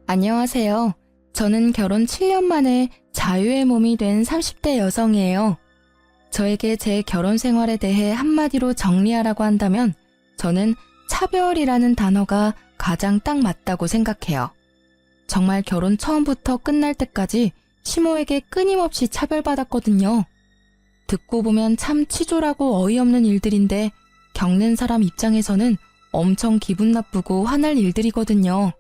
안녕하세요. 저는 결혼 7년 만에 자유의 몸이 된 30대 여성이에요. 저에게 제 결혼 생활에 대해 한마디로 정리하라고 한다면 저는 차별이라는 단어가 가장 딱 맞다고 생각해요. 정말 결혼 처음부터 끝날 때까지 시모에게 끊임없이 차별받았거든요. 듣고 보면 참 치졸하고 어이없는 일들인데 겪는 사람 입장에서는 엄청 기분 나쁘고 화날 일들이거든요.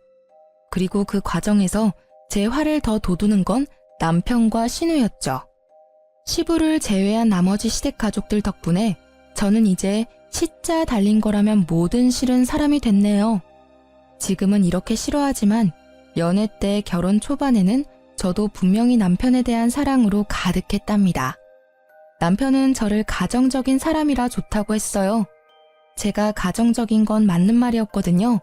그리고 그 과정에서 제 화를 더 돋우는 건 남편과 신우였죠. 시부를 제외한 나머지 시댁 가족들 덕분에 저는 이제 시자 달린 거라면 뭐든 싫은 사람이 됐네요. 지금은 이렇게 싫어하지만 연애 때 결혼 초반에는 저도 분명히 남편에 대한 사랑으로 가득했답니다. 남편은 저를 가정적인 사람이라 좋다고 했어요. 제가 가정적인 건 맞는 말이었거든요.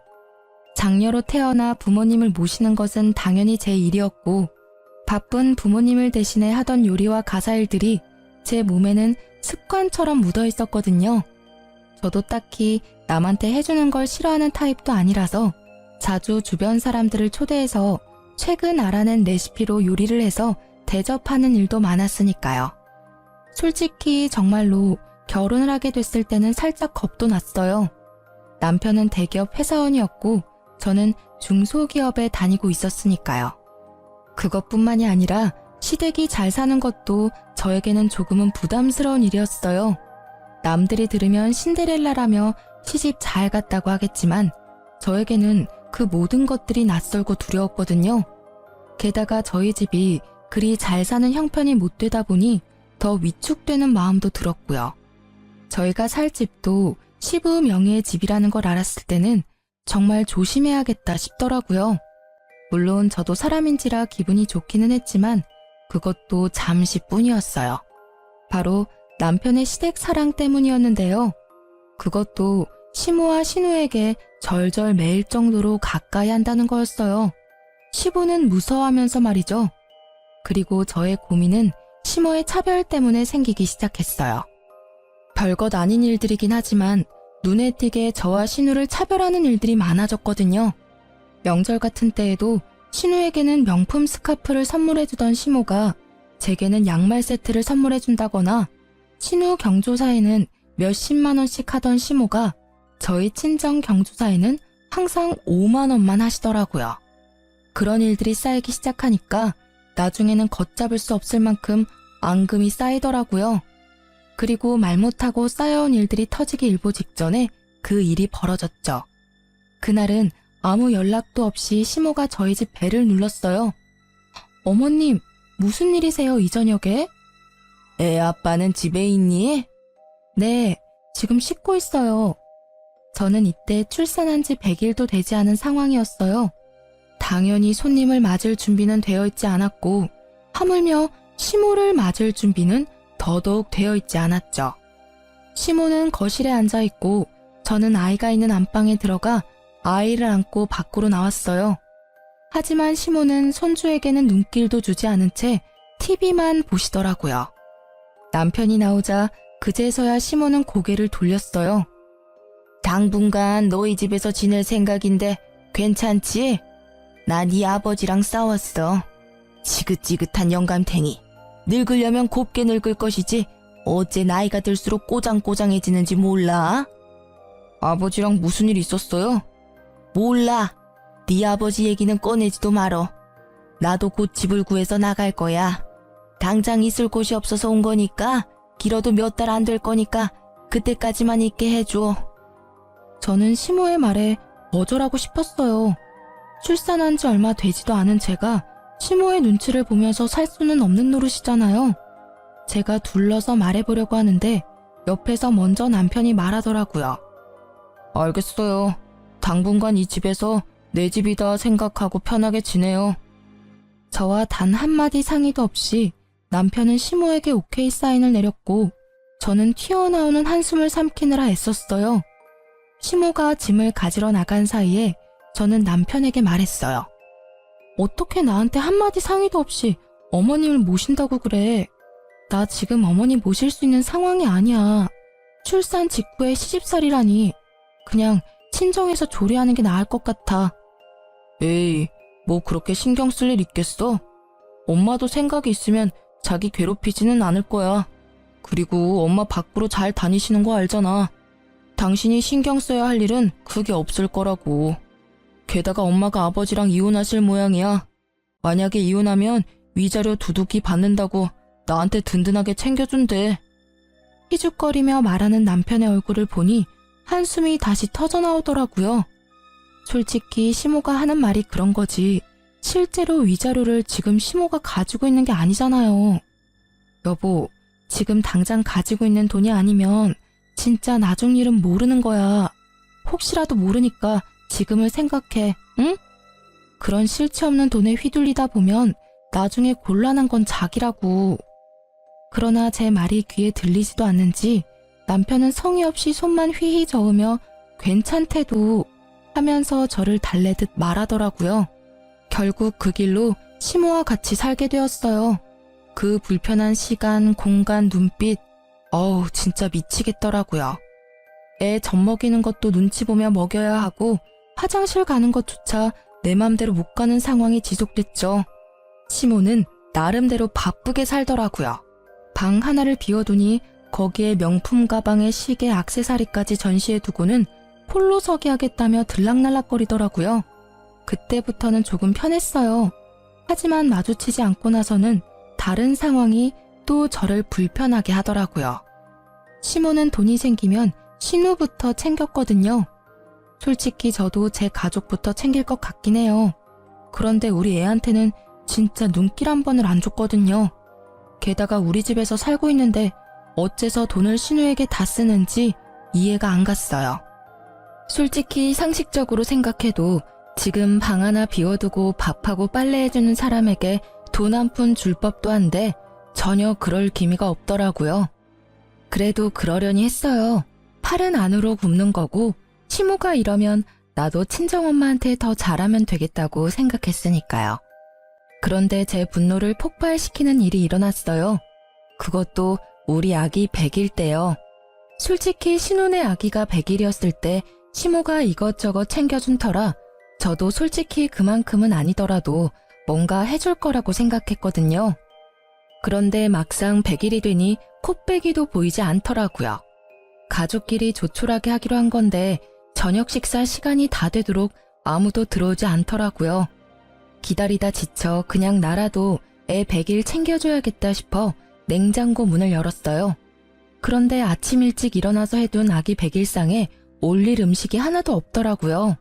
장녀로 태어나 부모님을 모시는 것은 당연히 제 일이었고 바쁜 부모님을 대신해 하던 요리와 가사 일들이 제 몸에는 습관처럼 묻어 있었거든요. 저도 딱히 남한테 해주는 걸 싫어하는 타입도 아니라서 자주 주변 사람들을 초대해서 최근 알아낸 레시피로 요리를 해서 대접하는 일도 많았으니까요. 솔직히 정말로 결혼을 하게 됐을 때는 살짝 겁도 났어요. 남편은 대기업 회사원이었고 저는 중소기업에 다니고 있었으니까요. 그것뿐만이 아니라 시댁이 잘 사는 것도 저에게는 조금은 부담스러운 일이었어요. 남들이 들으면 신데렐라라며 시집 잘 갔다고 하겠지만 저에게는 그 모든 것들이 낯설고 두려웠거든요. 게다가 저희 집이 그리 잘 사는 형편이 못 되다 보니 더 위축되는 마음도 들었고요. 저희가 살 집도 시부 명의의 집이라는 걸 알았을 때는 정말 조심해야겠다 싶더라고요. 물론 저도 사람인지라 기분이 좋기는 했지만 그것도 잠시뿐이었어요. 바로 남편의 시댁 사랑 때문이었는데요. 그것도 시모와 신우에게 절절 매일 정도로 가까이 한다는 거였어요. 시부는 무서워하면서 말이죠. 그리고 저의 고민은 시모의 차별 때문에 생기기 시작했어요. 별것 아닌 일들이긴 하지만 눈에 띄게 저와 신우를 차별하는 일들이 많아졌거든요. 명절 같은 때에도 신우에게는 명품 스카프를 선물해주던 시모가 제게는 양말 세트를 선물해준다거나 신우 경조사에는 몇십만 원씩 하던 시모가 저희 친정 경조사에는 항상 5만 원만 하시더라고요. 그런 일들이 쌓이기 시작하니까 나중에는 걷잡을 수 없을 만큼 앙금이 쌓이더라고요. 그리고 말 못하고 쌓여온 일들이 터지기 일보 직전에 그 일이 벌어졌죠. 그날은 아무 연락도 없이 시모가 저희 집 벨을 눌렀어요. 어머님, 무슨 일이세요 이 저녁에? 애 아빠는 집에 있니? 네, 지금 씻고 있어요. 저는 이때 출산한 지 100일도 되지 않은 상황이었어요. 당연히 손님을 맞을 준비는 되어 있지 않았고 하물며 시모를 맞을 준비는 더더욱 되어 있지 않았죠. 시모는 거실에 앉아있고 저는 아이가 있는 안방에 들어가 아이를 안고 밖으로 나왔어요. 하지만 시모는 손주에게는 눈길도 주지 않은 채 TV만 보시더라고요. 남편이 나오자 그제서야 시모는 고개를 돌렸어요. 당분간 너희 집에서 지낼 생각인데 괜찮지? 나 네 아버지랑 싸웠어. 지긋지긋한 영감탱이. 늙으려면 곱게 늙을 것이지 어째 나이가 들수록 꼬장꼬장해지는지 몰라? 아버지랑 무슨 일 있었어요? 몰라. 네 아버지 얘기는 꺼내지도 말어. 나도 곧 집을 구해서 나갈 거야. 당장 있을 곳이 없어서 온 거니까 길어도 몇 달 안 될 거니까 그때까지만 있게 해줘. 저는 시모의 말에 거절하고 싶었어요. 출산한 지 얼마 되지도 않은 제가 시모의 눈치를 보면서 살 수는 없는 노릇이잖아요. 제가 둘러서 말해보려고 하는데 옆에서 먼저 남편이 말하더라고요. 알겠어요. 당분간 이 집에서 내 집이다 생각하고 편하게 지내요. 저와 단 한마디 상의도 없이 남편은 시모에게 오케이 사인을 내렸고 저는 튀어나오는 한숨을 삼키느라 애썼어요. 시모가 짐을 가지러 나간 사이에 저는 남편에게 말했어요. 어떻게 나한테 한마디 상의도 없이 어머님을 모신다고 그래. 나 지금 어머니 모실 수 있는 상황이 아니야. 출산 직후에 시집살이라니. 그냥 친정에서 조리하는 게 나을 것 같아. 에이, 뭐 그렇게 신경 쓸 일 있겠어? 엄마도 생각이 있으면 자기 괴롭히지는 않을 거야. 그리고 엄마 밖으로 잘 다니시는 거 알잖아. 당신이 신경 써야 할 일은 크게 없을 거라고. 게다가 엄마가 아버지랑 이혼하실 모양이야. 만약에 이혼하면 위자료 두둑이 받는다고 나한테 든든하게 챙겨준대. 희죽거리며 말하는 남편의 얼굴을 보니 한숨이 다시 터져나오더라고요. 솔직히 시모가 하는 말이 그런 거지. 실제로 위자료를 지금 시모가 가지고 있는 게 아니잖아요. 여보, 지금 당장 가지고 있는 돈이 아니면 진짜 나중 일은 모르는 거야. 혹시라도 모르니까 지금을 생각해, 응? 그런 실체 없는 돈에 휘둘리다 보면 나중에 곤란한 건 자기라고. 그러나 제 말이 귀에 들리지도 않는지 남편은 성의 없이 손만 휘휘 저으며 괜찮대도 하면서 저를 달래듯 말하더라고요. 결국 그 길로 시모와 같이 살게 되었어요. 그 불편한 시간, 공간, 눈빛, 진짜 미치겠더라고요. 애 젖먹이는 것도 눈치 보며 먹여야 하고 화장실 가는 것조차 내 맘대로 못 가는 상황이 지속됐죠. 시모는 나름대로 바쁘게 살더라고요. 방 하나를 비워두니 거기에 명품 가방에 시계, 액세서리까지 전시해두고는 홀로 서기 하겠다며 들락날락거리더라고요. 그때부터는 조금 편했어요. 하지만 마주치지 않고 나서는 다른 상황이 또 저를 불편하게 하더라고요. 시모는 돈이 생기면 신우부터 챙겼거든요. 솔직히 저도 제 가족부터 챙길 것 같긴 해요. 그런데 우리 애한테는 진짜 눈길 한 번을 안 줬거든요. 게다가 우리 집에서 살고 있는데 어째서 돈을 신우에게 다 쓰는지 이해가 안 갔어요. 솔직히 상식적으로 생각해도 지금 방 하나 비워두고 밥하고 빨래해주는 사람에게 돈 한 푼 줄 법도 한데 전혀 그럴 기미가 없더라고요. 그래도 그러려니 했어요. 팔은 안으로 굽는 거고 시모가 이러면 나도 친정엄마한테 더 잘하면 되겠다고 생각했으니까요. 그런데 제 분노를 폭발시키는 일이 일어났어요. 그것도 우리 아기 100일 때요. 솔직히 신혼의 아기가 100일이었을 때 시모가 이것저것 챙겨준 터라 저도 솔직히 그만큼은 아니더라도 뭔가 해줄 거라고 생각했거든요. 그런데 막상 100일이 되니 콧배기도 보이지 않더라고요. 가족끼리 조촐하게 하기로 한 건데 저녁 식사 시간이 다 되도록 아무도 들어오지 않더라고요. 기다리다 지쳐 그냥 나라도 애 100일 챙겨줘야겠다 싶어 냉장고 문을 열었어요. 그런데 아침 일찍 일어나서 해둔 아기 100일상에 올릴 음식이 하나도 없더라고요.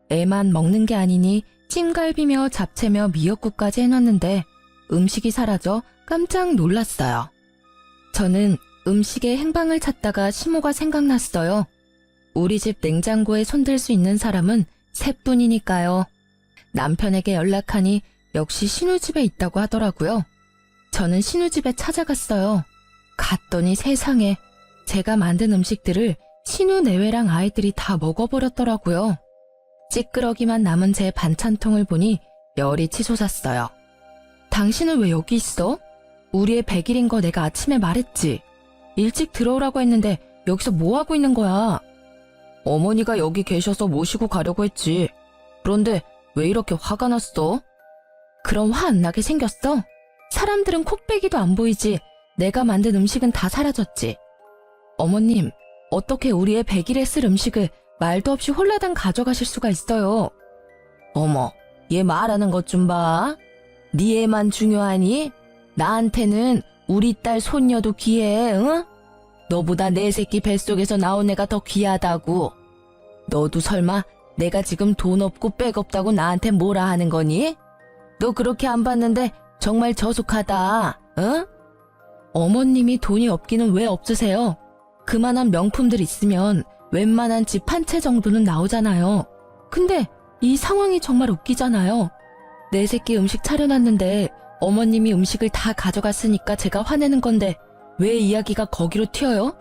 애만 먹는 게 아니니 찜갈비며 잡채며 미역국까지 해놨는데 음식이 사라져 깜짝 놀랐어요. 저는 음식의 행방을 찾다가 시모가 생각났어요. 우리 집 냉장고에 손댈 수 있는 사람은 셋뿐이니까요. 남편에게 연락하니 역시 신우집에 있다고 하더라고요. 저는 신우집에 찾아갔어요. 갔더니 세상에 제가 만든 음식들을 신우 내외랑 아이들이 다 먹어버렸더라고요. 찌끄러기만 남은 제 반찬통을 보니 열이 치솟았어요. 당신은 왜 여기 있어? 우리 애 100일인 거 내가 아침에 말했지. 일찍 들어오라고 했는데 여기서 뭐 하고 있는 거야? 어머니가 여기 계셔서 모시고 가려고 했지. 그런데 왜 이렇게 화가 났어? 그럼 화 안 나게 생겼어? 사람들은 콧배기도 안 보이지. 내가 만든 음식은 다 사라졌지. 어머님, 어떻게 우리 애 100일에 쓸 음식을 말도 없이 홀라당 가져가실 수가 있어요? 어머, 얘 말하는 것 좀 봐. 네 애만 중요하니? 나한테는 우리 딸 손녀도 귀해, 응? 너보다 내 새끼 뱃속에서 나온 애가 더 귀하다고. 너도 설마 내가 지금 돈 없고 백 없다고 나한테 뭐라 하는 거니? 너 그렇게 안 봤는데 정말 저속하다, 응? 어머님이 돈이 없기는 왜 없으세요? 그만한 명품들 있으면 웬만한 집 한 채 정도는 나오잖아요. 근데 이 상황이 정말 웃기잖아요. 내 새끼 음식 차려놨는데 어머님이 음식을 다 가져갔으니까 제가 화내는 건데 왜 이야기가 거기로 튀어요?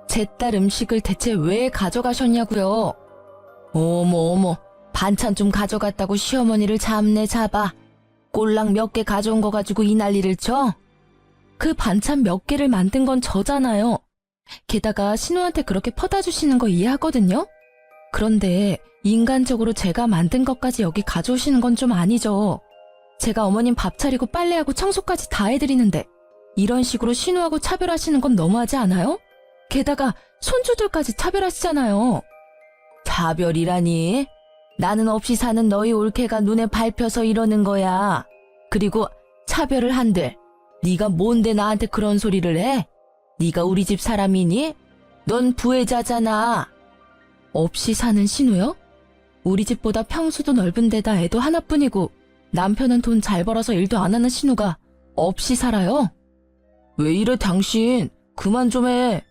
제 딸 음식을 대체 왜 가져가셨냐고요? 어머, 반찬 좀 가져갔다고 시어머니를 잡네 잡아. 꼴랑 몇 개 가져온 거 가지고 이 난리를 쳐? 그 반찬 몇 개를 만든 건 저잖아요. 게다가 신우한테 그렇게 퍼다 주시는 거 이해하거든요? 그런데 인간적으로 제가 만든 것까지 여기 가져오시는 건 좀 아니죠. 제가 어머님 밥 차리고 빨래하고 청소까지 다 해드리는데 이런 식으로 신우하고 차별하시는 건 너무하지 않아요? 게다가 손주들까지 차별하시잖아요. 차별이라니? 나는 없이 사는 너희 올케가 눈에 밟혀서 이러는 거야. 그리고 차별을 한들 네가 뭔데 나한테 그런 소리를 해? 네가 우리 집 사람이니? 넌 부혜자잖아. 없이 사는 신우요? 우리 집보다 평수도 넓은 데다 애도 하나뿐이고 남편은 돈 잘 벌어서 일도 안 하는 신우가 없이 살아요? 왜 이래 당신? 그만 좀 해.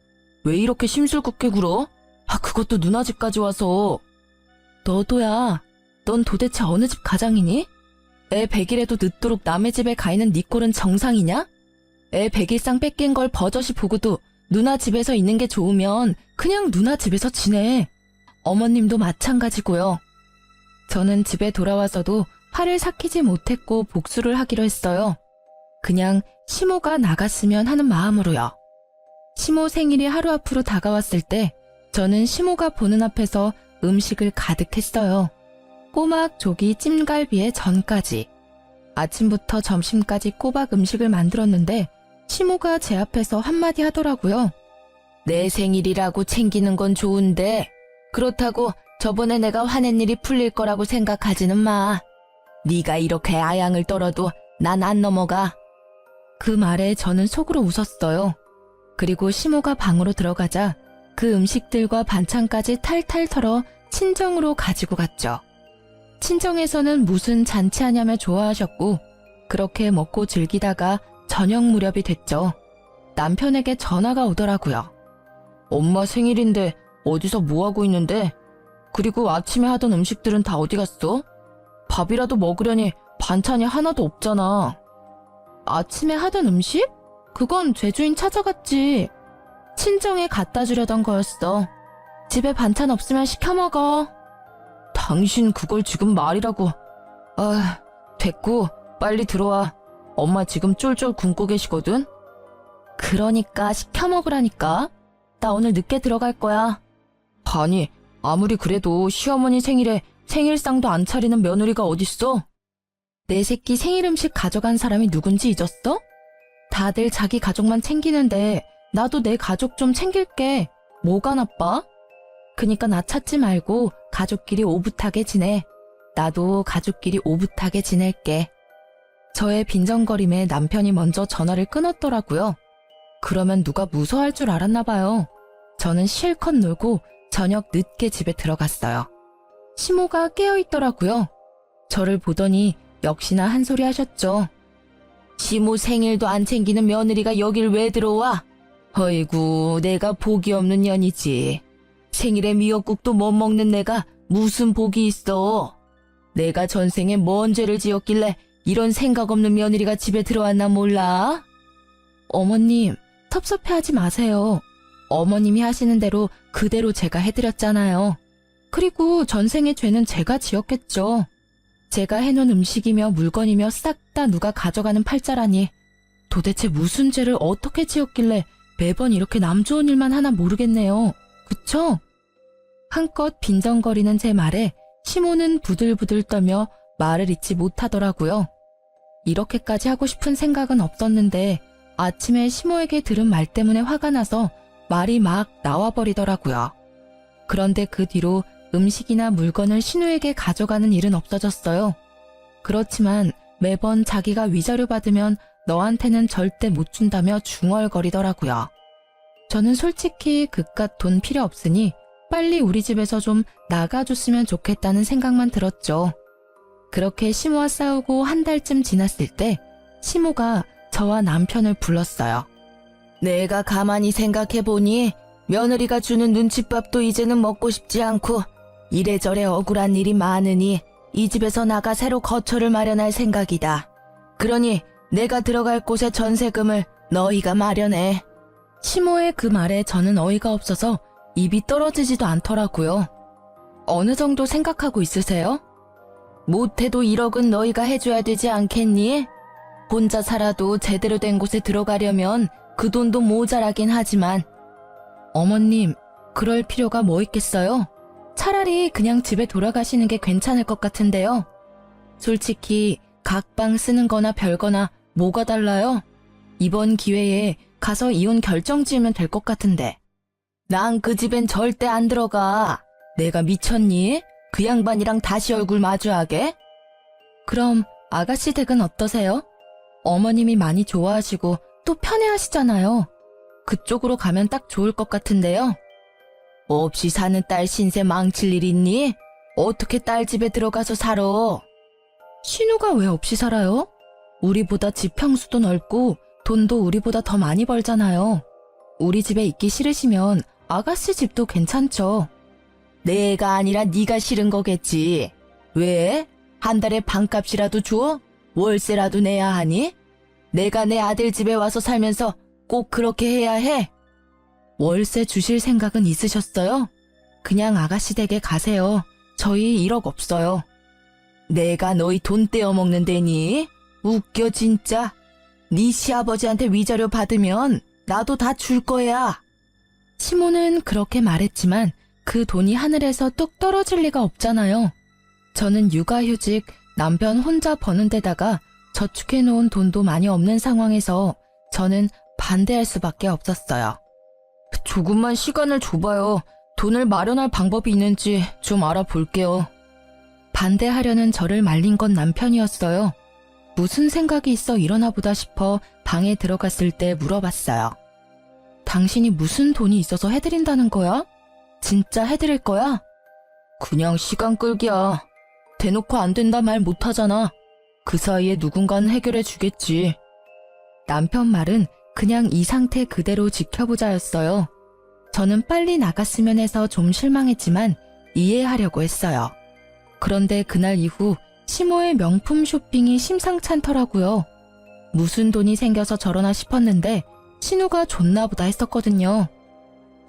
왜 이렇게 심술궂게 굴어? 그것도 누나 집까지 와서. 너도야. 넌 도대체 어느 집 가장이니? 애 100일에도 늦도록 남의 집에 가 있는 네 꼴은 정상이냐? 애 100일상 뺏긴 걸 버젓이 보고도 누나 집에서 있는 게 좋으면 그냥 누나 집에서 지내. 어머님도 마찬가지고요. 저는 집에 돌아와서도 화를 삭히지 못했고 복수를 하기로 했어요. 그냥 시모가 나갔으면 하는 마음으로요. 시모 생일이 하루 앞으로 다가왔을 때 저는 시모가 보는 앞에서 음식을 가득 했어요. 꼬막, 조기, 찜갈비에 전까지. 아침부터 점심까지 꼬박 음식을 만들었는데 시모가 제 앞에서 한마디 하더라고요. 내 생일이라고 챙기는 건 좋은데 그렇다고 저번에 내가 화낸 일이 풀릴 거라고 생각하지는 마. 네가 이렇게 아양을 떨어도 난 안 넘어가. 그 말에 저는 속으로 웃었어요. 그리고 시모가 방으로 들어가자 그 음식들과 반찬까지 탈탈 털어 친정으로 가지고 갔죠. 친정에서는 무슨 잔치하냐며 좋아하셨고 그렇게 먹고 즐기다가 저녁 무렵이 됐죠. 남편에게 전화가 오더라고요. 엄마 생일인데 어디서 뭐하고 있는데? 그리고 아침에 하던 음식들은 다 어디 갔어? 밥이라도 먹으려니 반찬이 하나도 없잖아. 아침에 하던 음식? 그건 죄주인 찾아갔지. 친정에 갖다 주려던 거였어. 집에 반찬 없으면 시켜 먹어. 당신 그걸 지금 말이라고. 됐고 빨리 들어와. 엄마 지금 쫄쫄 굶고 계시거든. 그러니까 시켜 먹으라니까. 나 오늘 늦게 들어갈 거야. 아니 아무리 그래도 시어머니 생일에 생일상도 안 차리는 며느리가 어딨어? 내 새끼 생일 음식 가져간 사람이 누군지 잊었어? 다들 자기 가족만 챙기는데 나도 내 가족 좀 챙길게. 뭐가 나빠? 그니까 나 찾지 말고 가족끼리 오붓하게 지내. 나도 가족끼리 오붓하게 지낼게. 저의 빈정거림에 남편이 먼저 전화를 끊었더라고요. 그러면 누가 무서워할 줄 알았나 봐요. 저는 실컷 놀고 저녁 늦게 집에 들어갔어요. 시모가 깨어있더라고요. 저를 보더니 역시나 한 소리 하셨죠. 시모 생일도 안 챙기는 며느리가 여길 왜 들어와? 어이구 내가 복이 없는 년이지. 생일에 미역국도 못 먹는 내가 무슨 복이 있어. 내가 전생에 뭔 죄를 지었길래 이런 생각 없는 며느리가 집에 들어왔나 몰라? 어머님, 섭섭해하지 마세요. 어머님이 하시는 대로 그대로 제가 해드렸잖아요. 그리고 전생의 죄는 제가 지었겠죠. 제가 해놓은 음식이며 물건이며 싹 다 누가 가져가는 팔자라니. 도대체 무슨 죄를 어떻게 지었길래 매번 이렇게 남 좋은 일만 하나 모르겠네요. 그쵸? 한껏 빈정거리는 제 말에 시모는 부들부들 떨며 말을 잇지 못하더라고요. 이렇게까지 하고 싶은 생각은 없었는데 아침에 시모에게 들은 말 때문에 화가 나서 말이 막 나와버리더라고요. 그런데 그 뒤로 음식이나 물건을 신우에게 가져가는 일은 없어졌어요. 그렇지만 매번 자기가 위자료 받으면 너한테는 절대 못 준다며 중얼거리더라고요. 저는 솔직히 그깟 돈 필요 없으니 빨리 우리 집에서 좀 나가줬으면 좋겠다는 생각만 들었죠. 그렇게 시모와 싸우고 한 달쯤 지났을 때 시모가 저와 남편을 불렀어요. 내가 가만히 생각해보니 며느리가 주는 눈칫밥도 이제는 먹고 싶지 않고 이래저래 억울한 일이 많으니 이 집에서 나가 새로 거처를 마련할 생각이다. 그러니 내가 들어갈 곳의 전세금을 너희가 마련해. 시모의 그 말에 저는 어이가 없어서 입이 떨어지지도 않더라고요. 어느 정도 생각하고 있으세요? 못해도 1억은 너희가 해줘야 되지 않겠니? 혼자 살아도 제대로 된 곳에 들어가려면 그 돈도 모자라긴 하지만. 어머님, 그럴 필요가 뭐 있겠어요? 차라리 그냥 집에 돌아가시는 게 괜찮을 것 같은데요. 솔직히 각방 쓰는 거나 별거나 뭐가 달라요? 이번 기회에 가서 이혼 결정 지으면 될 것 같은데. 난 그 집엔 절대 안 들어가. 내가 미쳤니? 그 양반이랑 다시 얼굴 마주하게? 그럼 아가씨 댁은 어떠세요? 어머님이 많이 좋아하시고 또 편애하시잖아요. 그쪽으로 가면 딱 좋을 것 같은데요. 없이 사는 딸 신세 망칠 일 있니? 어떻게 딸 집에 들어가서 살아? 신우가 왜 없이 살아요? 우리보다 집 평수도 넓고 돈도 우리보다 더 많이 벌잖아요. 우리 집에 있기 싫으시면 아가씨 집도 괜찮죠. 내가 아니라 네가 싫은 거겠지. 왜? 한 달에 방값이라도 줘? 월세라도 내야 하니? 내가 내 아들 집에 와서 살면서 꼭 그렇게 해야 해? 월세 주실 생각은 있으셨어요? 그냥 아가씨 댁에 가세요. 저희 1억 없어요. 내가 너희 돈 떼어먹는 데니? 웃겨 진짜. 네 시아버지한테 위자료 받으면 나도 다 줄 거야. 시모는 그렇게 말했지만 그 돈이 하늘에서 뚝 떨어질 리가 없잖아요. 저는 육아휴직, 남편 혼자 버는 데다가 저축해놓은 돈도 많이 없는 상황에서 저는 반대할 수밖에 없었어요. 조금만 시간을 줘봐요. 돈을 마련할 방법이 있는지 좀 알아볼게요. 반대하려는 저를 말린 건 남편이었어요. 무슨 생각이 있어 이러나 보다 싶어 방에 들어갔을 때 물어봤어요. 당신이 무슨 돈이 있어서 해드린다는 거야? 진짜 해드릴 거야? 그냥 시간 끌기야. 대놓고 안 된다 말 못하잖아. 그 사이에 누군가는 해결해 주겠지. 남편 말은 그냥 이 상태 그대로 지켜보자였어요. 저는 빨리 나갔으면 해서 좀 실망했지만 이해하려고 했어요. 그런데 그날 이후 시모의 명품 쇼핑이 심상찮더라고요. 무슨 돈이 생겨서 저러나 싶었는데 신우가 좋나 보다 했었거든요.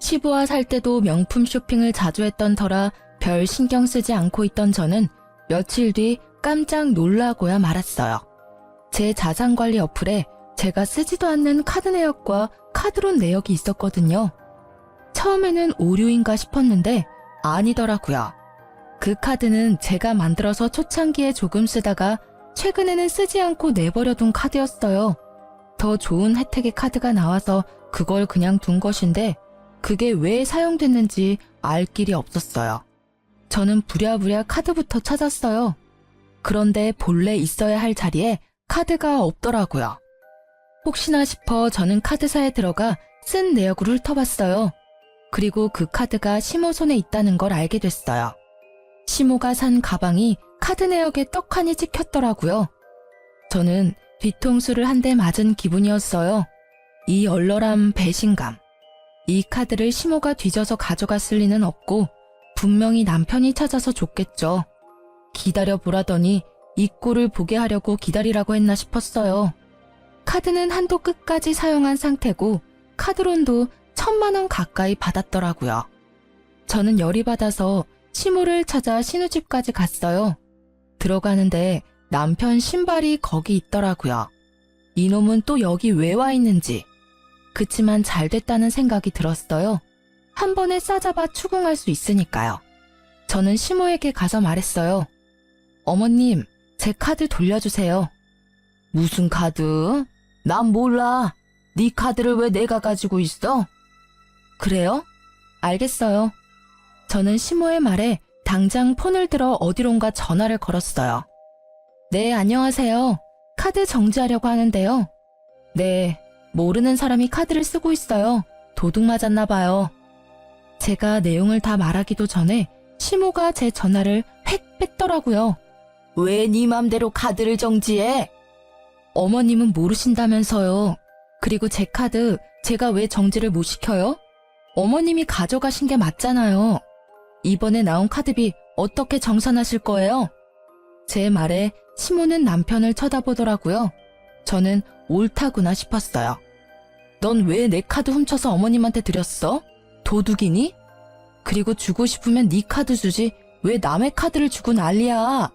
시부와 살 때도 명품 쇼핑을 자주 했던 터라 별 신경 쓰지 않고 있던 저는 며칠 뒤 깜짝 놀라고야 말았어요. 제 자산관리 어플에 제가 쓰지도 않는 카드 내역과 카드론 내역이 있었거든요. 처음에는 오류인가 싶었는데 아니더라고요. 그 카드는 제가 만들어서 초창기에 조금 쓰다가 최근에는 쓰지 않고 내버려둔 카드였어요. 더 좋은 혜택의 카드가 나와서 그걸 그냥 둔 것인데 그게 왜 사용됐는지 알 길이 없었어요. 저는 부랴부랴 카드부터 찾았어요. 그런데 본래 있어야 할 자리에 카드가 없더라고요. 혹시나 싶어 저는 카드사에 들어가 쓴 내역을 훑어봤어요. 그리고 그 카드가 시모 손에 있다는 걸 알게 됐어요. 시모가 산 가방이 카드 내역에 떡하니 찍혔더라고요. 저는 뒤통수를 한 대 맞은 기분이었어요. 이 얼얼한 배신감. 이 카드를 시모가 뒤져서 가져갔을 리는 없고 분명히 남편이 찾아서 줬겠죠. 기다려보라더니 이 꼴을 보게 하려고 기다리라고 했나 싶었어요. 카드는 한도 끝까지 사용한 상태고 카드론도 1,000만 원 가까이 받았더라고요. 저는 열이 받아서 시모를 찾아 신우집까지 갔어요. 들어가는데 남편 신발이 거기 있더라고요. 이놈은 또 여기 왜 와 있는지. 그치만 잘 됐다는 생각이 들었어요. 한 번에 싸잡아 추궁할 수 있으니까요. 저는 시모에게 가서 말했어요. 어머님, 제 카드 돌려주세요. 무슨 카드? 난 몰라. 네 카드를 왜 내가 가지고 있어? 그래요? 알겠어요. 저는 시모의 말에 당장 폰을 들어 어디론가 전화를 걸었어요. 네, 안녕하세요. 카드 정지하려고 하는데요. 네, 모르는 사람이 카드를 쓰고 있어요. 도둑 맞았나 봐요. 제가 내용을 다 말하기도 전에 시모가 제 전화를 획 뺐더라고요. 왜 네 맘대로 카드를 정지해? 어머님은 모르신다면서요. 그리고 제 카드 제가 왜 정지를 못 시켜요? 어머님이 가져가신 게 맞잖아요. 이번에 나온 카드비 어떻게 정산하실 거예요? 제 말에 시모는 남편을 쳐다보더라고요. 저는 옳다구나 싶었어요. 넌 왜 내 카드 훔쳐서 어머님한테 드렸어? 도둑이니? 그리고 주고 싶으면 네 카드 주지 왜 남의 카드를 주고 난리야?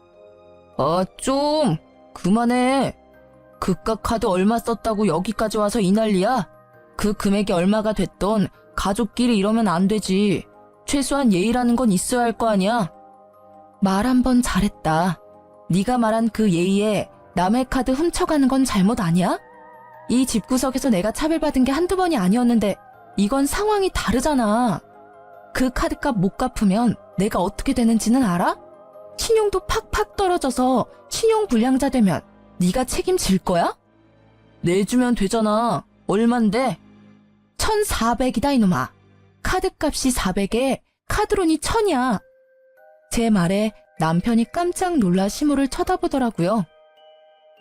좀 그만해. 그깟 카드 얼마 썼다고 여기까지 와서 이 난리야? 그 금액이 얼마가 됐던 가족끼리 이러면 안 되지. 최소한 예의라는 건 있어야 할 거 아니야? 말 한 번 잘했다. 네가 말한 그 예의에 남의 카드 훔쳐가는 건 잘못 아니야? 이 집구석에서 내가 차별받은 게 한두 번이 아니었는데 이건 상황이 다르잖아. 그 카드값 못 갚으면 내가 어떻게 되는지는 알아? 신용도 팍팍 떨어져서 신용불량자 되면 네가 책임질 거야? 내주면 되잖아. 얼만데? 1,400이다 이놈아. 카드값이 400에 카드론이 1,000이야. 제 말에 남편이 깜짝 놀라 시모를 쳐다보더라고요.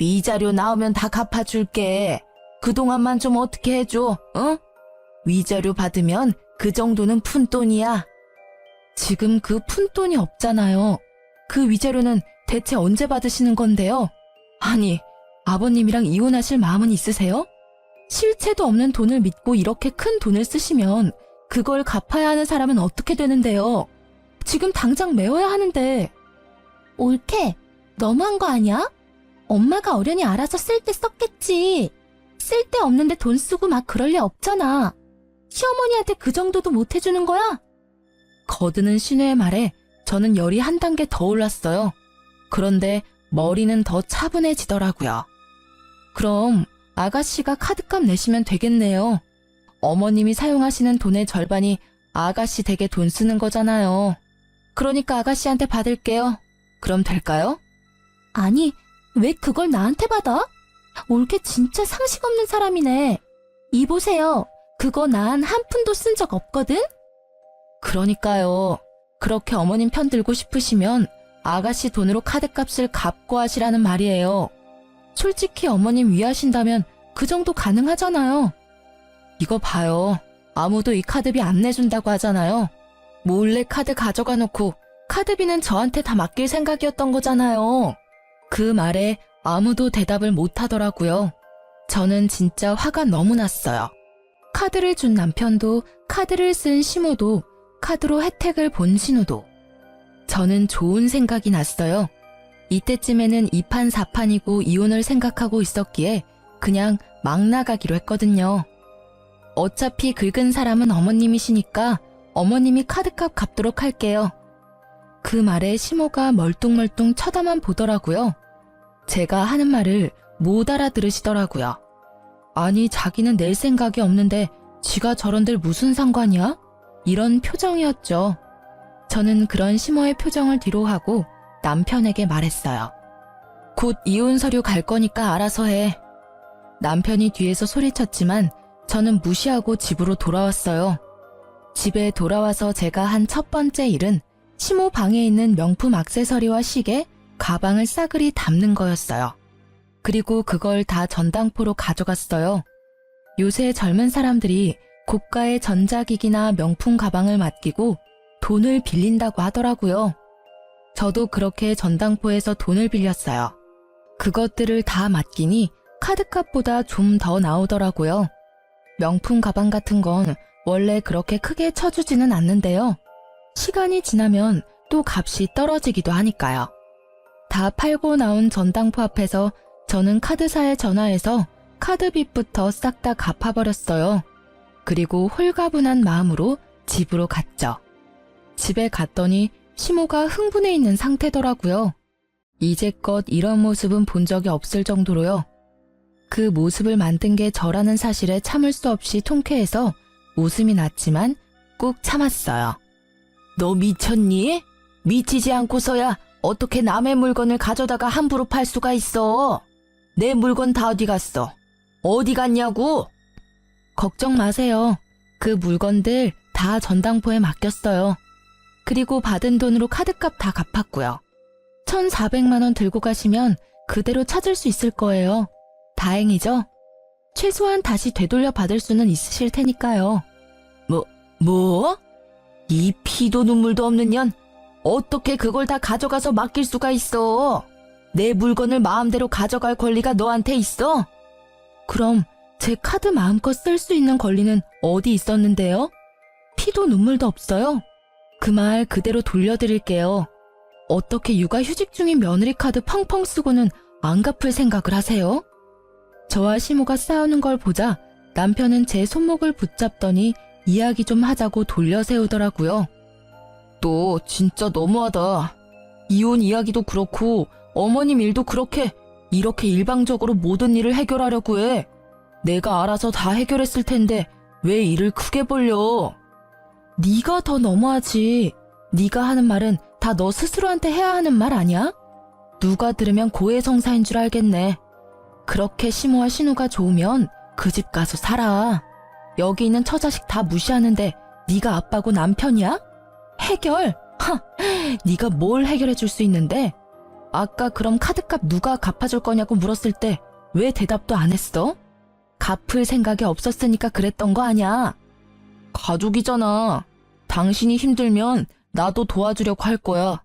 위자료 나오면 다 갚아줄게. 그동안만 좀 어떻게 해줘, 응? 위자료 받으면 그 정도는 푼돈이야. 지금 그 푼돈이 없잖아요. 그 위자료는 대체 언제 받으시는 건데요? 아니, 아버님이랑 이혼하실 마음은 있으세요? 실체도 없는 돈을 믿고 이렇게 큰 돈을 쓰시면 그걸 갚아야 하는 사람은 어떻게 되는데요? 지금 당장 메워야 하는데. 옳게, 너무한 거 아니야? 엄마가 어련히 알아서 쓸 때 썼겠지. 쓸 데 없는데 돈 쓰고 막 그럴 리 없잖아. 시어머니한테 그 정도도 못 해주는 거야? 거드는 시누의 말에 저는 열이 한 단계 더 올랐어요. 그런데 머리는 더 차분해지더라고요. 그럼 아가씨가 카드값 내시면 되겠네요. 어머님이 사용하시는 돈의 절반이 아가씨 댁에 돈 쓰는 거잖아요. 그러니까 아가씨한테 받을게요. 그럼 될까요? 아니, 왜 그걸 나한테 받아? 올케 진짜 상식 없는 사람이네. 이보세요. 그거 난 한 푼도 쓴 적 없거든? 그러니까요. 그렇게 어머님 편 들고 싶으시면 아가씨 돈으로 카드값을 갚고 하시라는 말이에요. 솔직히 어머님 위하신다면 그 정도 가능하잖아요. 이거 봐요. 아무도 이 카드비 안 내준다고 하잖아요. 몰래 카드 가져가 놓고 카드비는 저한테 다 맡길 생각이었던 거잖아요. 그 말에 아무도 대답을 못 하더라고요. 저는 진짜 화가 너무 났어요. 카드를 준 남편도, 카드를 쓴 시모도, 카드로 혜택을 본 신우도. 저는 좋은 생각이 났어요. 이때쯤에는 2판 4판이고 이혼을 생각하고 있었기에 그냥 막 나가기로 했거든요. 어차피 긁은 사람은 어머님이시니까 어머님이 카드값 갚도록 할게요. 그 말에 시모가 멀뚱멀뚱 쳐다만 보더라고요. 제가 하는 말을 못 알아들으시더라고요. 아니, 자기는 낼 생각이 없는데 지가 저런들 무슨 상관이야? 이런 표정이었죠. 저는 그런 시모의 표정을 뒤로하고 남편에게 말했어요. 곧 이혼 서류 갈 거니까 알아서 해. 남편이 뒤에서 소리쳤지만 저는 무시하고 집으로 돌아왔어요. 집에 돌아와서 제가 한 첫 번째 일은 시모 방에 있는 명품 액세서리와 시계, 가방을 싸그리 담는 거였어요. 그리고 그걸 다 전당포로 가져갔어요. 요새 젊은 사람들이 고가의 전자기기나 명품 가방을 맡기고 돈을 빌린다고 하더라고요. 저도 그렇게 전당포에서 돈을 빌렸어요. 그것들을 다 맡기니 카드값보다 좀 더 나오더라고요. 명품 가방 같은 건 원래 그렇게 크게 쳐주지는 않는데요. 시간이 지나면 또 값이 떨어지기도 하니까요. 다 팔고 나온 전당포 앞에서 저는 카드사에 전화해서 카드빚부터 싹 다 갚아버렸어요. 그리고 홀가분한 마음으로 집으로 갔죠. 집에 갔더니 시모가 흥분해 있는 상태더라고요. 이제껏 이런 모습은 본 적이 없을 정도로요. 그 모습을 만든 게 저라는 사실에 참을 수 없이 통쾌해서 웃음이 났지만 꾹 참았어요. 너 미쳤니? 미치지 않고서야 어떻게 남의 물건을 가져다가 함부로 팔 수가 있어? 내 물건 다 어디 갔어? 어디 갔냐고? 걱정 마세요. 그 물건들 다 전당포에 맡겼어요. 그리고 받은 돈으로 카드값 다 갚았고요. 1,400만 원 들고 가시면 그대로 찾을 수 있을 거예요. 다행이죠? 최소한 다시 되돌려 받을 수는 있으실 테니까요. 뭐? 이 피도 눈물도 없는 년, 어떻게 그걸 다 가져가서 맡길 수가 있어? 내 물건을 마음대로 가져갈 권리가 너한테 있어? 그럼 제 카드 마음껏 쓸 수 있는 권리는 어디 있었는데요? 피도 눈물도 없어요? 그 말 그대로 돌려드릴게요. 어떻게 육아휴직 중인 며느리 카드 펑펑 쓰고는 안 갚을 생각을 하세요? 저와 시모가 싸우는 걸 보자 남편은 제 손목을 붙잡더니 이야기 좀 하자고 돌려 세우더라고요. 너 진짜 너무하다. 이혼 이야기도 그렇고 어머님 일도 이렇게 일방적으로 모든 일을 해결하려고 해. 내가 알아서 다 해결했을 텐데 왜 일을 크게 벌려? 네가 더 너무하지. 네가 하는 말은 다 너 스스로한테 해야 하는 말 아니야? 누가 들으면 고해성사인 줄 알겠네. 그렇게 시모와 신우가 좋으면 그 집 가서 살아. 여기 있는 처자식 다 무시하는데 네가 아빠고 남편이야? 해결? 네가 뭘 해결해 줄 수 있는데? 아까 그럼 카드값 누가 갚아줄 거냐고 물었을 때 왜 대답도 안 했어? 갚을 생각이 없었으니까 그랬던 거 아냐? 가족이잖아. 당신이 힘들면 나도 도와주려고 할 거야.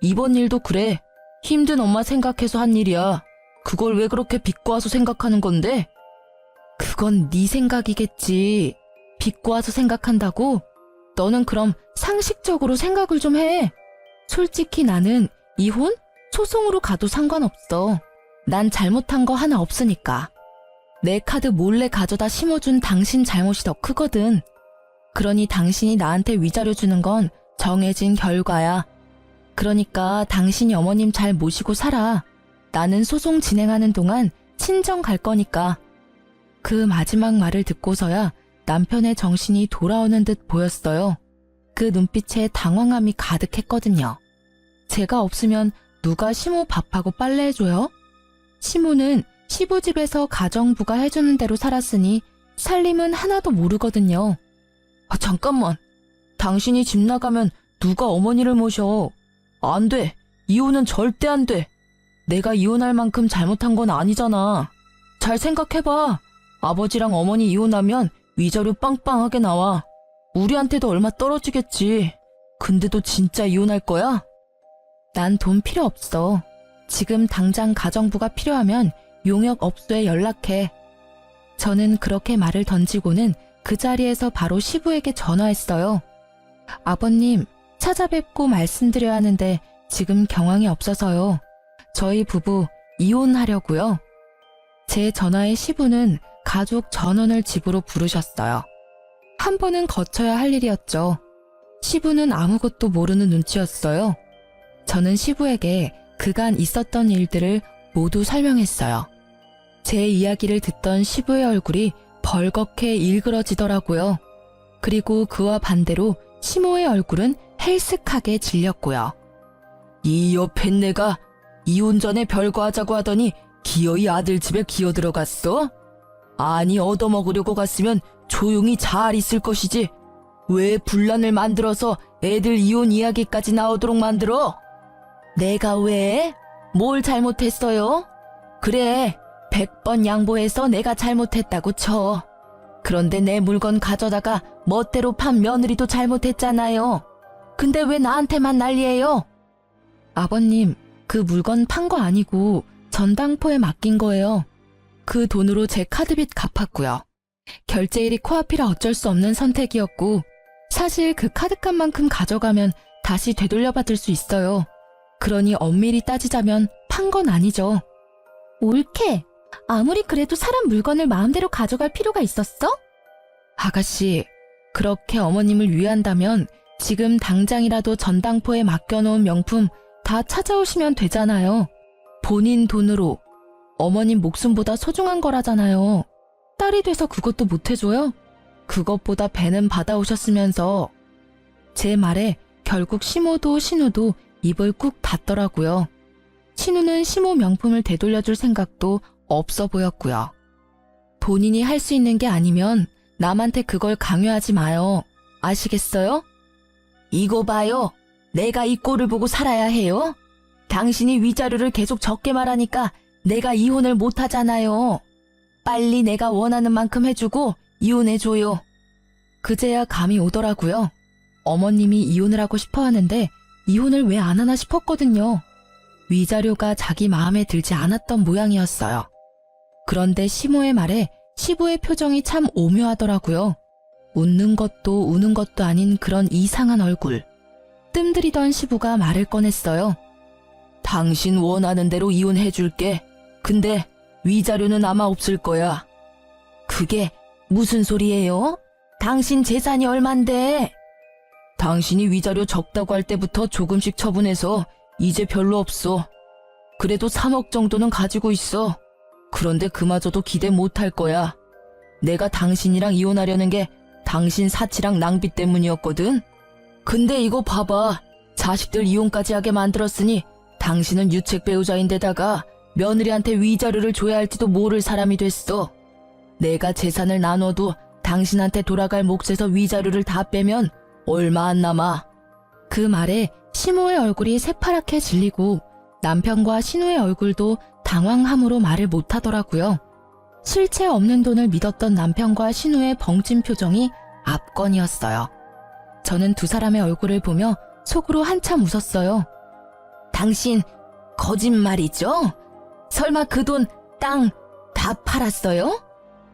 이번 일도 그래. 힘든 엄마 생각해서 한 일이야. 그걸 왜 그렇게 비꼬아서 생각하는 건데? 그건 네 생각이겠지. 비꼬아서 생각한다고? 너는 그럼 상식적으로 생각을 좀 해. 솔직히 나는 이혼? 소송으로 가도 상관없어. 난 잘못한 거 하나 없으니까. 내 카드 몰래 가져다 심어준 당신 잘못이 더 크거든. 그러니 당신이 나한테 위자료 주는 건 정해진 결과야. 그러니까 당신이 어머님 잘 모시고 살아. 나는 소송 진행하는 동안 친정 갈 거니까. 그 마지막 말을 듣고서야 남편의 정신이 돌아오는 듯 보였어요. 그 눈빛에 당황함이 가득했거든요. 제가 없으면 누가 시모 밥하고 빨래해줘요? 시모는 시부집에서 가정부가 해주는 대로 살았으니 살림은 하나도 모르거든요. 잠깐만. 당신이 집 나가면 누가 어머니를 모셔? 안 돼. 이혼은 절대 안 돼. 내가 이혼할 만큼 잘못한 건 아니잖아. 잘 생각해봐. 아버지랑 어머니 이혼하면 위자료 빵빵하게 나와. 우리한테도 얼마 떨어지겠지. 근데도 진짜 이혼할 거야? 난 돈 필요 없어. 지금 당장 가정부가 필요하면 용역업소에 연락해. 저는 그렇게 말을 던지고는 그 자리에서 바로 시부에게 전화했어요. 아버님, 찾아뵙고 말씀드려야 하는데 지금 경황이 없어서요. 저희 부부 이혼하려고요. 제 전화에 시부는 가족 전원을 집으로 부르셨어요. 한 번은 거쳐야 할 일이었죠. 시부는 아무것도 모르는 눈치였어요. 저는 시부에게 그간 있었던 일들을 모두 설명했어요. 제 이야기를 듣던 시부의 얼굴이 벌겋게 일그러지더라고요. 그리고 그와 반대로 시모의 얼굴은 헬쓱하게 질렸고요. 이 옆에 내가 이혼 전에 별거 하자고 하더니 기어이 아들 집에 기어 들어갔어? 아니 얻어먹으려고 갔으면 조용히 잘 있을 것이지. 왜 분란을 만들어서 애들 이혼 이야기까지 나오도록 만들어? 내가 왜? 뭘 잘못했어요? 그래, 100번 양보해서 내가 잘못했다고 쳐. 그런데 내 물건 가져다가 멋대로 판 며느리도 잘못했잖아요. 근데 왜 나한테만 난리예요? 아버님, 그 물건 판 거 아니고 전당포에 맡긴 거예요. 그 돈으로 제 카드빚 갚았고요. 결제일이 코앞이라 어쩔 수 없는 선택이었고, 사실 그 카드값만큼 가져가면 다시 되돌려받을 수 있어요. 그러니 엄밀히 따지자면 판 건 아니죠. 옳게. 아무리 그래도 사람 물건을 마음대로 가져갈 필요가 있었어? 아가씨, 그렇게 어머님을 위한다면 지금 당장이라도 전당포에 맡겨놓은 명품 다 찾아오시면 되잖아요. 본인 돈으로. 어머님 목숨보다 소중한 거라잖아요. 딸이 돼서 그것도 못해줘요? 그것보다 배는 받아오셨으면서. 제 말에 결국 시모도 신우도 입을 꾹 닫더라고요. 신우는 시모 명품을 되돌려줄 생각도 없어 보였고요. 본인이 할 수 있는 게 아니면 남한테 그걸 강요하지 마요. 아시겠어요? 이거 봐요. 내가 이 꼴을 보고 살아야 해요? 당신이 위자료를 계속 적게 말하니까 내가 이혼을 못하잖아요. 빨리 내가 원하는 만큼 해주고 이혼해줘요. 그제야 감이 오더라고요. 어머님이 이혼을 하고 싶어 하는데 이혼을 왜 안 하나 싶었거든요. 위자료가 자기 마음에 들지 않았던 모양이었어요. 그런데 시모의 말에 시부의 표정이 참 오묘하더라고요. 웃는 것도 우는 것도 아닌 그런 이상한 얼굴. 뜸들이던 시부가 말을 꺼냈어요. 당신 원하는 대로 이혼해줄게. 근데 위자료는 아마 없을 거야. 그게 무슨 소리예요? 당신 재산이 얼만데? 당신이 위자료 적다고 할 때부터 조금씩 처분해서 이제 별로 없어. 그래도 3억 정도는 가지고 있어. 그런데 그마저도 기대 못할 거야. 내가 당신이랑 이혼하려는 게 당신 사치랑 낭비 때문이었거든. 근데 이거 봐봐. 자식들 이혼까지 하게 만들었으니 당신은 유책 배우자인데다가 며느리한테 위자료를 줘야 할지도 모를 사람이 됐어. 내가 재산을 나눠도 당신한테 돌아갈 몫에서 위자료를 다 빼면 얼마 안 남아. 그 말에 시모의 얼굴이 새파랗게 질리고 남편과 신우의 얼굴도 당황함으로 말을 못하더라고요. 실체 없는 돈을 믿었던 남편과 신우의 벙찐 표정이 압권이었어요. 저는 두 사람의 얼굴을 보며 속으로 한참 웃었어요. 당신 거짓말이죠? 설마 그 돈, 땅 다 팔았어요?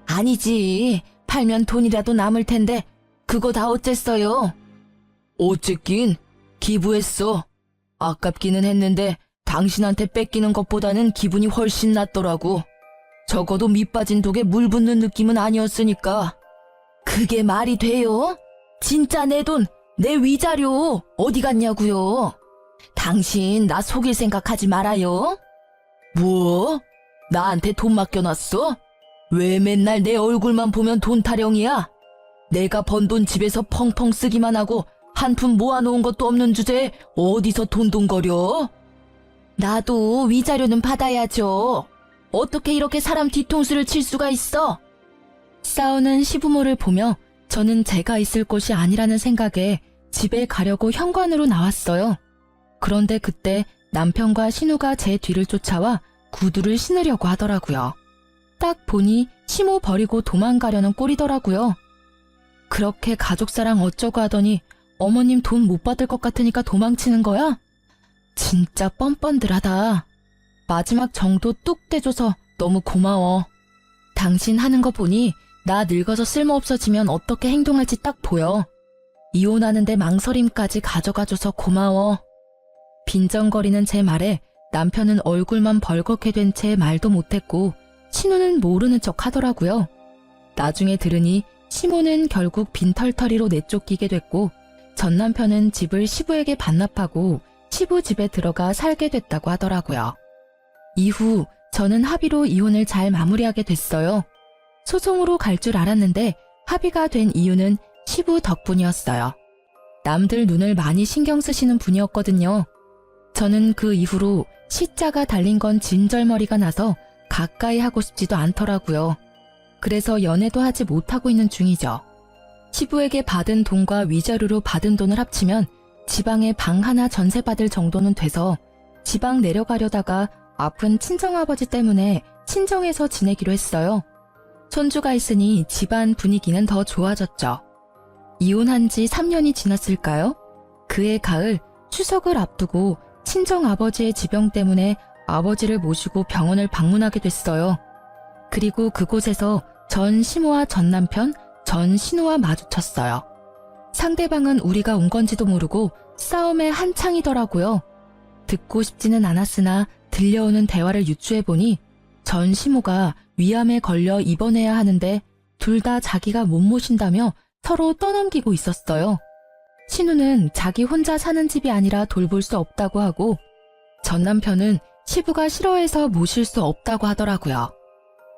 아니지. 팔면 돈이라도 남을 텐데 그거 다 어쨌어요? 어쨌긴 기부했어. 아깝기는 했는데 당신한테 뺏기는 것보다는 기분이 훨씬 낫더라고. 적어도 밑 빠진 독에 물 붓는 느낌은 아니었으니까. 그게 말이 돼요? 진짜 내 돈, 내 위자료 어디 갔냐고요? 당신 나 속일 생각하지 말아요. 뭐? 나한테 돈 맡겨놨어? 왜 맨날 내 얼굴만 보면 돈 타령이야? 내가 번 돈 집에서 펑펑 쓰기만 하고 한 푼 모아놓은 것도 없는 주제에 어디서 돈돈거려? 나도 위자료는 받아야죠. 어떻게 이렇게 사람 뒤통수를 칠 수가 있어? 싸우는 시부모를 보며 저는 제가 있을 곳이 아니라는 생각에 집에 가려고 현관으로 나왔어요. 그런데 그때 남편과 신우가 제 뒤를 쫓아와 구두를 신으려고 하더라고요. 딱 보니 시모 버리고 도망가려는 꼴이더라고요. 그렇게 가족사랑 어쩌고 하더니 어머님 돈 못 받을 것 같으니까 도망치는 거야? 진짜 뻔뻔들하다. 마지막 정도 뚝 떼줘서 너무 고마워. 당신 하는 거 보니 나 늙어서 쓸모없어지면 어떻게 행동할지 딱 보여. 이혼하는데 망설임까지 가져가줘서 고마워. 빈정거리는 제 말에 남편은 얼굴만 벌겋게 된 채 말도 못했고 신우는 모르는 척 하더라고요. 나중에 들으니 시모는 결국 빈털터리로 내쫓기게 됐고 전 남편은 집을 시부에게 반납하고 시부 집에 들어가 살게 됐다고 하더라고요. 이후 저는 합의로 이혼을 잘 마무리하게 됐어요. 소송으로 갈 줄 알았는데 합의가 된 이유는 시부 덕분이었어요. 남들 눈을 많이 신경 쓰시는 분이었거든요. 저는 그 이후로 시자가 달린 건 진절머리가 나서 가까이 하고 싶지도 않더라고요. 그래서 연애도 하지 못하고 있는 중이죠. 시부에게 받은 돈과 위자료로 받은 돈을 합치면 지방에 방 하나 전세받을 정도는 돼서 지방 내려가려다가 아픈 친정아버지 때문에 친정에서 지내기로 했어요. 손주가 있으니 집안 분위기는 더 좋아졌죠. 이혼한 지 3년이 지났을까요? 그해 가을 추석을 앞두고 친정아버지의 지병 때문에 아버지를 모시고 병원을 방문하게 됐어요. 그리고 그곳에서 전 시모와 전 남편, 전 신우와 마주쳤어요. 상대방은 우리가 온 건지도 모르고 싸움에 한창이더라고요. 듣고 싶지는 않았으나 들려오는 대화를 유추해보니 전 시모가 위암에 걸려 입원해야 하는데 둘 다 자기가 못 모신다며 서로 떠넘기고 있었어요. 신우는 자기 혼자 사는 집이 아니라 돌볼 수 없다고 하고 전 남편은 시부가 싫어해서 모실 수 없다고 하더라고요.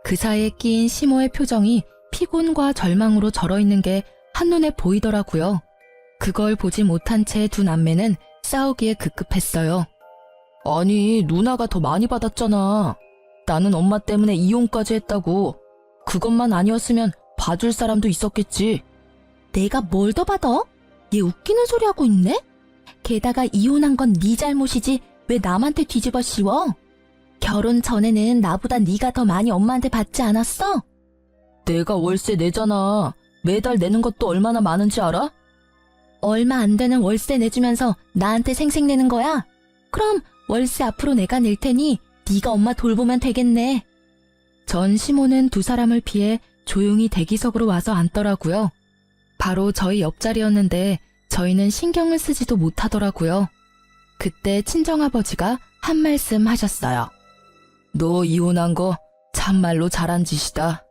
그 사이에 끼인 시모의 표정이 피곤과 절망으로 절어있는 게 한눈에 보이더라고요. 그걸 보지 못한 채 두 남매는 싸우기에 급급했어요. 아니, 누나가 더 많이 받았잖아. 나는 엄마 때문에 이혼까지 했다고. 그것만 아니었으면 봐줄 사람도 있었겠지. 내가 뭘 더 받아? 얘 웃기는 소리 하고 있네? 게다가 이혼한 건 네 잘못이지 왜 남한테 뒤집어 씌워? 결혼 전에는 나보다 네가 더 많이 엄마한테 받지 않았어? 내가 월세 내잖아. 매달 내는 것도 얼마나 많은지 알아? 얼마 안 되는 월세 내주면서 나한테 생색내는 거야? 그럼 월세 앞으로 내가 낼 테니 네가 엄마 돌보면 되겠네. 전 시모는 두 사람을 피해 조용히 대기석으로 와서 앉더라고요. 바로 저희 옆자리였는데 저희는 신경을 쓰지도 못하더라고요. 그때 친정아버지가 한 말씀 하셨어요. 너 이혼한 거 참말로 잘한 짓이다.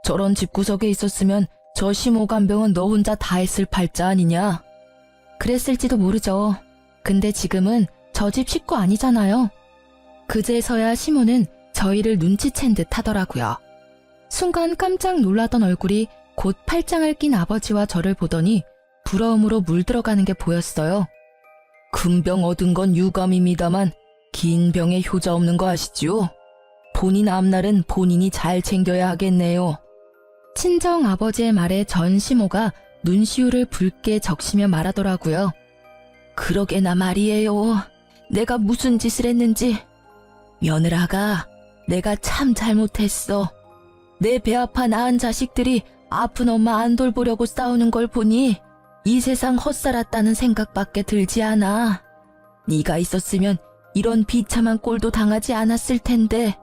저런 집구석에 있었으면 저 시모 간병은 너 혼자 다 했을 팔자 아니냐. 그랬을지도 모르죠. 근데 지금은 저 집 식구 아니잖아요. 그제서야 시모는 저희를 눈치챈 듯 하더라고요. 순간 깜짝 놀라던 얼굴이 곧 팔짱을 낀 아버지와 저를 보더니 부러움으로 물들어가는 게 보였어요. 큰 병 얻은 건 유감입니다만 긴 병에 효자 없는 거 아시지요? 본인 앞날은 본인이 잘 챙겨야 하겠네요. 친정 아버지의 말에 전 시모가 눈시울을 붉게 적시며 말하더라고요. 그러게나 말이에요. 내가 무슨 짓을 했는지. 며느라가 내가 참 잘못했어. 내 배 아파 낳은 자식들이 아픈 엄마 안 돌보려고 싸우는 걸 보니 이 세상 헛살았다는 생각밖에 들지 않아. 네가 있었으면 이런 비참한 꼴도 당하지 않았을 텐데.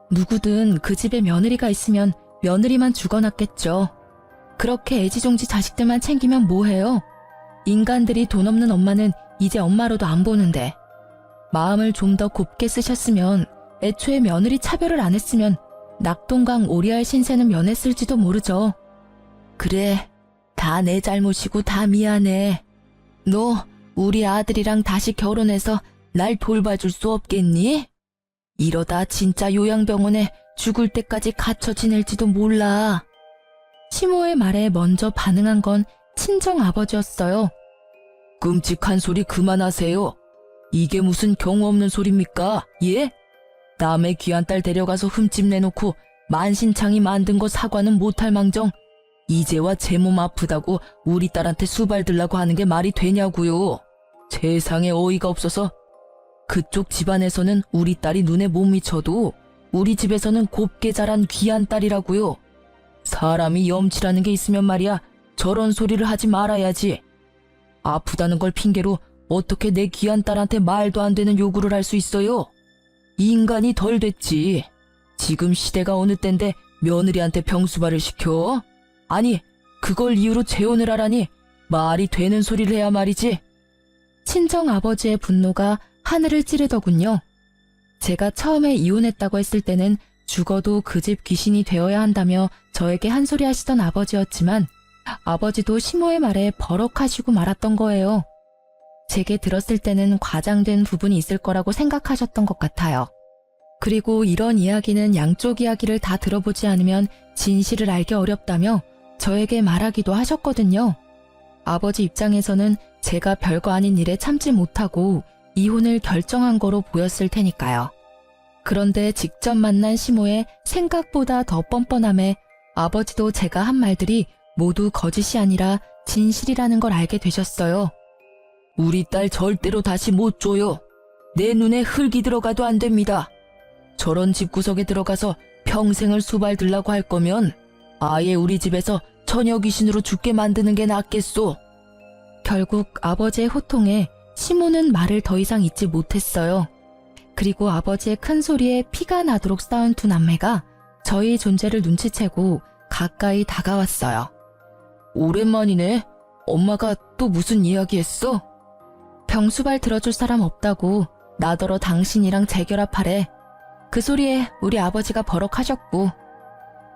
누구든 그 집에 며느리가 있으면 며느리만 죽어났겠죠. 그렇게 애지중지 자식들만 챙기면 뭐해요? 인간들이 돈 없는 엄마는 이제 엄마로도 안 보는데. 마음을 좀 더 곱게 쓰셨으면, 애초에 며느리 차별을 안 했으면 낙동강 오리알 신세는 면했을지도 모르죠. 그래, 다 내 잘못이고 다 미안해. 너 우리 아들이랑 다시 결혼해서 날 돌봐줄 수 없겠니? 이러다 진짜 요양병원에 죽을 때까지 갇혀 지낼지도 몰라. 시모의 말에 먼저 반응한 건 친정 아버지였어요. 끔찍한 소리 그만하세요. 이게 무슨 경우 없는 소리입니까? 예? 남의 귀한 딸 데려가서 흠집 내놓고 만신창이 만든 거 사과는 못할 망정 이제와 제 몸 아프다고 우리 딸한테 수발 들라고 하는 게 말이 되냐고요. 세상에 어이가 없어서. 그쪽 집안에서는 우리 딸이 눈에 못 미쳐도 우리 집에서는 곱게 자란 귀한 딸이라고요. 사람이 염치라는 게 있으면 말이야 저런 소리를 하지 말아야지. 아프다는 걸 핑계로 어떻게 내 귀한 딸한테 말도 안 되는 요구를 할 수 있어요? 인간이 덜 됐지. 지금 시대가 어느 땐데 며느리한테 병수발을 시켜? 아니, 그걸 이유로 재혼을 하라니 말이 되는 소리를 해야 말이지. 친정 아버지의 분노가 하늘을 찌르더군요. 제가 처음에 이혼했다고 했을 때는 죽어도 그 집 귀신이 되어야 한다며 저에게 한 소리 하시던 아버지였지만 아버지도 시모의 말에 버럭하시고 말았던 거예요. 제게 들었을 때는 과장된 부분이 있을 거라고 생각하셨던 것 같아요. 그리고 이런 이야기는 양쪽 이야기를 다 들어보지 않으면 진실을 알기 어렵다며 저에게 말하기도 하셨거든요. 아버지 입장에서는 제가 별거 아닌 일에 참지 못하고 이혼을 결정한 거로 보였을 테니까요. 그런데 직접 만난 시모의 생각보다 더 뻔뻔함에 아버지도 제가 한 말들이 모두 거짓이 아니라 진실이라는 걸 알게 되셨어요. 우리 딸 절대로 다시 못 줘요. 내 눈에 흙이 들어가도 안 됩니다. 저런 집구석에 들어가서 평생을 수발들라고 할 거면 아예 우리 집에서 처녀 귀신으로 죽게 만드는 게 낫겠소. 결국 아버지의 호통에 시모는 말을 더 이상 잇지 못했어요. 그리고 아버지의 큰 소리에 피가 나도록 싸운 두 남매가 저희 존재를 눈치채고 가까이 다가왔어요. 오랜만이네. 엄마가 또 무슨 이야기했어? 병수발 들어줄 사람 없다고 나더러 당신이랑 재결합하래. 그 소리에 우리 아버지가 버럭하셨고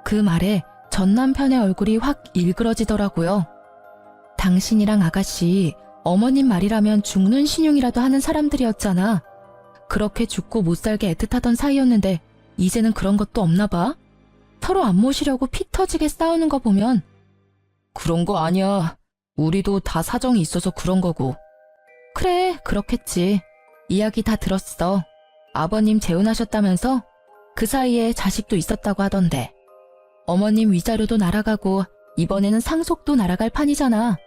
그 말에 전 남편의 얼굴이 확 일그러지더라고요. 당신이랑 아가씨 어머님 말이라면 죽는 신용이라도 하는 사람들이었잖아. 그렇게 죽고 못 살게 애틋하던 사이였는데 이제는 그런 것도 없나 봐. 서로 안 모시려고 피 터지게 싸우는 거 보면. 그런 거 아니야. 우리도 다 사정이 있어서 그런 거고. 그래, 그렇겠지. 이야기 다 들었어. 아버님 재혼하셨다면서? 그 사이에 자식도 있었다고 하던데. 어머님 위자료도 날아가고 이번에는 상속도 날아갈 판이잖아.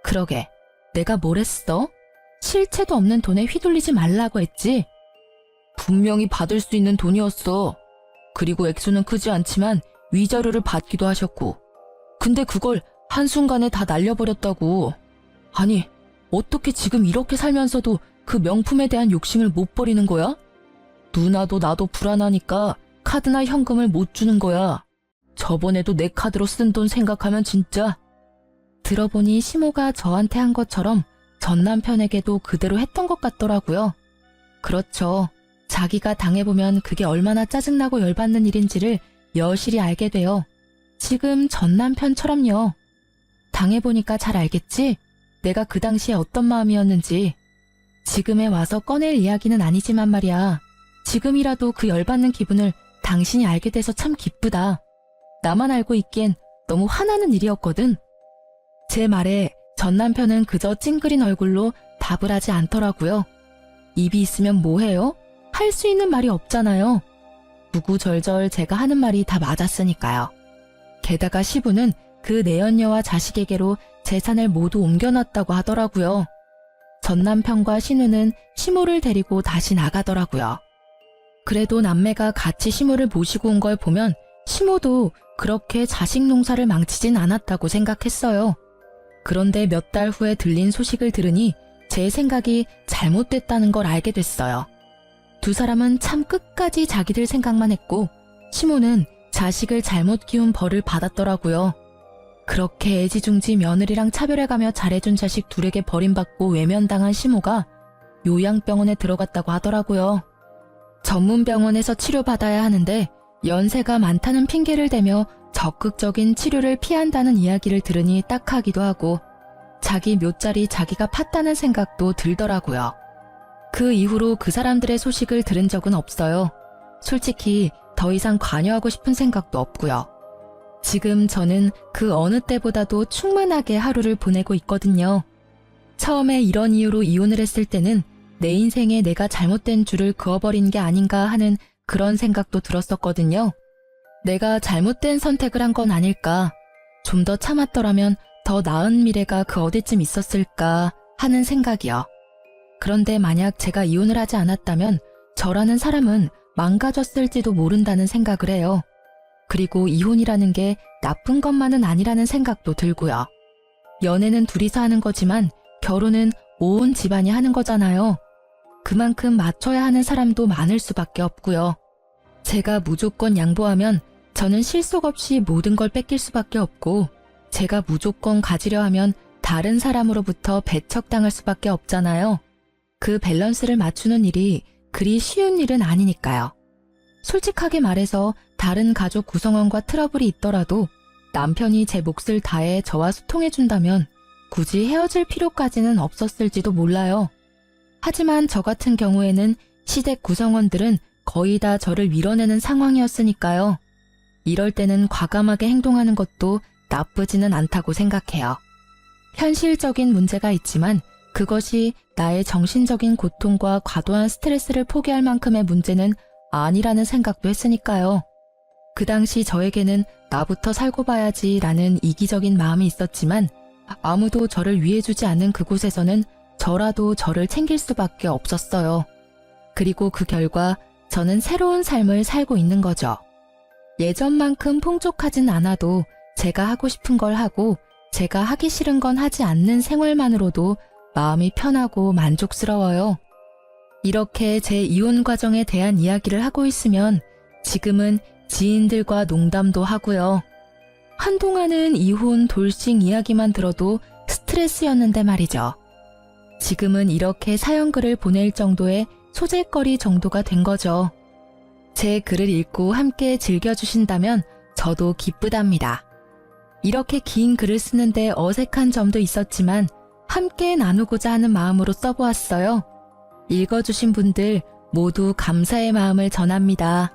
그러게, 내가 뭘 했어? 실체도 없는 돈에 휘둘리지 말라고 했지? 분명히 받을 수 있는 돈이었어. 그리고 액수는 크지 않지만 위자료를 받기도 하셨고. 근데 그걸 한순간에 다 날려버렸다고. 아니, 어떻게 지금 이렇게 살면서도 그 명품에 대한 욕심을 못 버리는 거야? 누나도 나도 불안하니까 카드나 현금을 못 주는 거야. 저번에도 내 카드로 쓴 돈 생각하면 진짜. 들어보니 시모가 저한테 한 것처럼 전 남편에게도 그대로 했던 것 같더라고요. 그렇죠. 자기가 당해보면 그게 얼마나 짜증나고 열받는 일인지를 여실히 알게 돼요. 지금 전 남편처럼요. 당해보니까 잘 알겠지? 내가 그 당시에 어떤 마음이었는지. 지금에 와서 꺼낼 이야기는 아니지만 말이야. 지금이라도 그 열받는 기분을 당신이 알게 돼서 참 기쁘다. 나만 알고 있기엔 너무 화나는 일이었거든. 제 말에 전 남편은 그저 찡그린 얼굴로 답을 하지 않더라고요. 입이 있으면 뭐해요? 할 수 있는 말이 없잖아요. 구구절절 제가 하는 말이 다 맞았으니까요. 게다가 시부는 그 내연녀와 자식에게로 재산을 모두 옮겨놨다고 하더라고요. 전 남편과 신우는 시모를 데리고 다시 나가더라고요. 그래도 남매가 같이 시모를 모시고 온 걸 보면 시모도 그렇게 자식 농사를 망치진 않았다고 생각했어요. 그런데 몇 달 후에 들린 소식을 들으니 제 생각이 잘못됐다는 걸 알게 됐어요. 두 사람은 참 끝까지 자기들 생각만 했고 시모는 자식을 잘못 키운 벌을 받았더라고요. 그렇게 애지중지 며느리랑 차별해가며 잘해준 자식 둘에게 버림받고 외면당한 시모가 요양병원에 들어갔다고 하더라고요. 전문병원에서 치료받아야 하는데 연세가 많다는 핑계를 대며 적극적인 치료를 피한다는 이야기를 들으니 딱하기도 하고 자기 묘자리 자기가 팠다는 생각도 들더라고요. 그 이후로 그 사람들의 소식을 들은 적은 없어요. 솔직히 더 이상 관여하고 싶은 생각도 없고요. 지금 저는 그 어느 때보다도 충만하게 하루를 보내고 있거든요. 처음에 이런 이유로 이혼을 했을 때는 내 인생에 내가 잘못된 줄을 그어버린 게 아닌가 하는 그런 생각도 들었었거든요. 내가 잘못된 선택을 한 건 아닐까, 좀 더 참았더라면 더 나은 미래가 그 어디쯤 있었을까 하는 생각이요. 그런데 만약 제가 이혼을 하지 않았다면 저라는 사람은 망가졌을지도 모른다는 생각을 해요. 그리고 이혼이라는 게 나쁜 것만은 아니라는 생각도 들고요. 연애는 둘이서 하는 거지만 결혼은 온 집안이 하는 거잖아요. 그만큼 맞춰야 하는 사람도 많을 수밖에 없고요. 제가 무조건 양보하면 저는 실속 없이 모든 걸 뺏길 수밖에 없고, 제가 무조건 가지려 하면 다른 사람으로부터 배척당할 수밖에 없잖아요. 그 밸런스를 맞추는 일이 그리 쉬운 일은 아니니까요. 솔직하게 말해서 다른 가족 구성원과 트러블이 있더라도 남편이 제 몫을 다해 저와 소통해준다면 굳이 헤어질 필요까지는 없었을지도 몰라요. 하지만 저 같은 경우에는 시댁 구성원들은 거의 다 저를 밀어내는 상황이었으니까요. 이럴 때는 과감하게 행동하는 것도 나쁘지는 않다고 생각해요. 현실적인 문제가 있지만 그것이 나의 정신적인 고통과 과도한 스트레스를 포기할 만큼의 문제는 아니라는 생각도 했으니까요. 그 당시 저에게는 나부터 살고 봐야지라는 이기적인 마음이 있었지만 아무도 저를 위해주지 않는 그곳에서는 저라도 저를 챙길 수밖에 없었어요. 그리고 그 결과 저는 새로운 삶을 살고 있는 거죠. 예전만큼 풍족하진 않아도 제가 하고 싶은 걸 하고 제가 하기 싫은 건 하지 않는 생활만으로도 마음이 편하고 만족스러워요. 이렇게 제 이혼 과정에 대한 이야기를 하고 있으면 지금은 지인들과 농담도 하고요. 한동안은 이혼, 돌싱 이야기만 들어도 스트레스였는데 말이죠. 지금은 이렇게 사연글을 보낼 정도의 소재거리 정도가 된 거죠. 제 글을 읽고 함께 즐겨주신다면 저도 기쁘답니다. 이렇게 긴 글을 쓰는데 어색한 점도 있었지만 함께 나누고자 하는 마음으로 써보았어요. 읽어주신 분들 모두 감사의 마음을 전합니다.